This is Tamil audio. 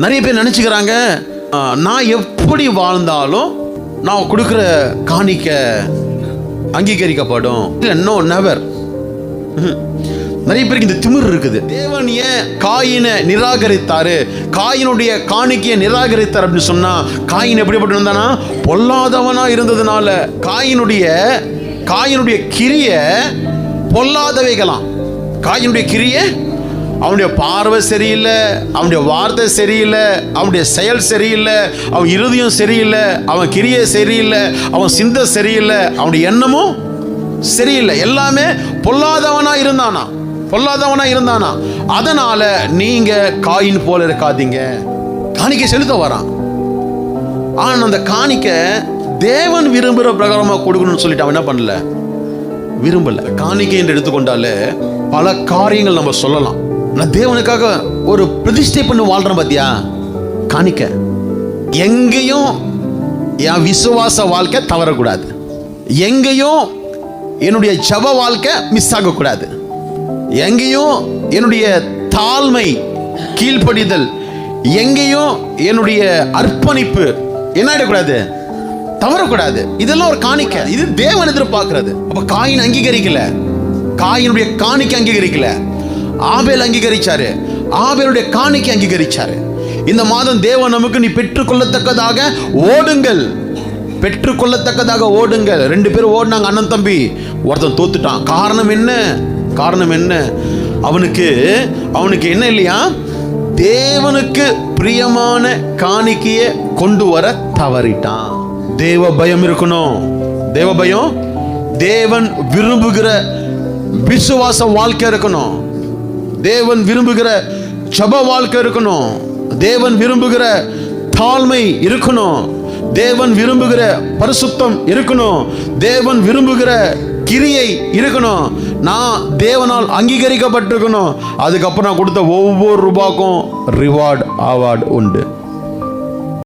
நிறைய பேர் நினைச்சுக்கிறாங்க, நான் எப்படி வாழ்ந்தாலும் நான் கொடுக்குற காணிக்க அங்கீகரிக்கப்படும். No, never. நிறைய பேருக்கு இந்த திமிர் இருக்குது. தேவன் ஏன் காயினை நிராகரித்தாரு, காயினுடைய காணிக்கையை நிராகரித்தார் அப்படின்னு சொன்னா, காயின் எப்படிப்பட்டு இருந்தானா, பொல்லாதவனா இருந்ததுனால. காயினுடைய கிரிய பொல்லாதவைகளாம். காயினுடைய கிரிய, அவனுடைய பார்வை சரியில்லை, அவனுடைய வார்த்தை சரியில்லை, அவனுடைய செயல் சரியில்லை, அவன் இருதயம் சரியில்லை, அவன் கிரியை சரியில்லை, அவன் சிந்தை சரியில்லை, அவனுடைய எண்ணமும் சரியில்லை. எல்லாமே பொல்லாதவனா இருந்தானா. அதனால நீங்க காயின் போல இருக்காதீங்க. காணிக்கை செலுத்த வரான். ஆனா அந்த காணிக்க தேவன் விரும்புகிற பிரகாரமா கொடுக்கணும்னு சொல்லிட்டு அவன் என்ன பண்ணல, விரும்பல. காணிக்கை என்று எடுத்துக்கொண்டாலே பல காரியங்கள் நம்ம சொல்லலாம். நான் தேவனுக்காக ஒரு பிரதிஷ்டை பண்ணி வாழ்றேன் பாத்தியா, காணிக்க. எங்கேயும் என் விசுவாச வாழ்க்கை தவறக்கூடாது, எங்கேயும் என்னுடைய ஜப வாழ்க்கை மிஸ் ஆகக்கூடாது, எங்கேயும் என்னுடைய தாழ்மை கீழ்ப்படிதல், எங்கேயும் என்னுடைய அர்ப்பணிப்பு என்ன ஆயிடக்கூடாது, தவறக்கூடாது. இதெல்லாம் ஒரு காணிக்க. இது தேவன் எதிர்பார்க்கிறது. அப்ப காயின் அங்கீகரிக்கல, காயினுடைய காணிக்கை அங்கீகரிக்கல. ஆபேல் அங்கீகரிச்சாரு, ஆபேலுடைய காணிக்கை அங்கீகரிச்சாரு. இந்த மாதம் தேவன் நமக்கு நீ பெற்றுக்கொள்ளத்தக்கதாக ஓடுங்கள், பெற்றுக்கொள்ளத்தக்கதாக ஓடுங்கள். 2 பேர் ஓடினாங்க, அண்ணன் தம்பி. ஒருத்தன் தோத்துட்டான். காரணம் என்ன? அவனுக்கு என்ன இல்லையா, தேவனுக்கு பிரியமான காணிக்கையை கொண்டு வர தவறிட்டான். தேவ பயம் இருக்கணும். தேவ பயம், தேவன் விரும்புகிற விசுவாச வாழ்க்கை இருக்கணும், தேவன் விரும்புகிற ஜப வாழ்க்கை இருக்கணும், தேவன் விரும்புகிற தாழ்மை இருக்கணும், தேவன் விரும்புகிற பரிசுத்தம் இருக்கணும், தேவன் விரும்புகிற கிரியை இருக்கணும். நான் தேவனால் அங்கீகரிக்கப்பட்டிருக்கணும். அதுக்கப்புறம் நான் கொடுத்த ஒவ்வொரு ரூபாய்க்கும் ரிவார்டு, அவார்டு உண்டு.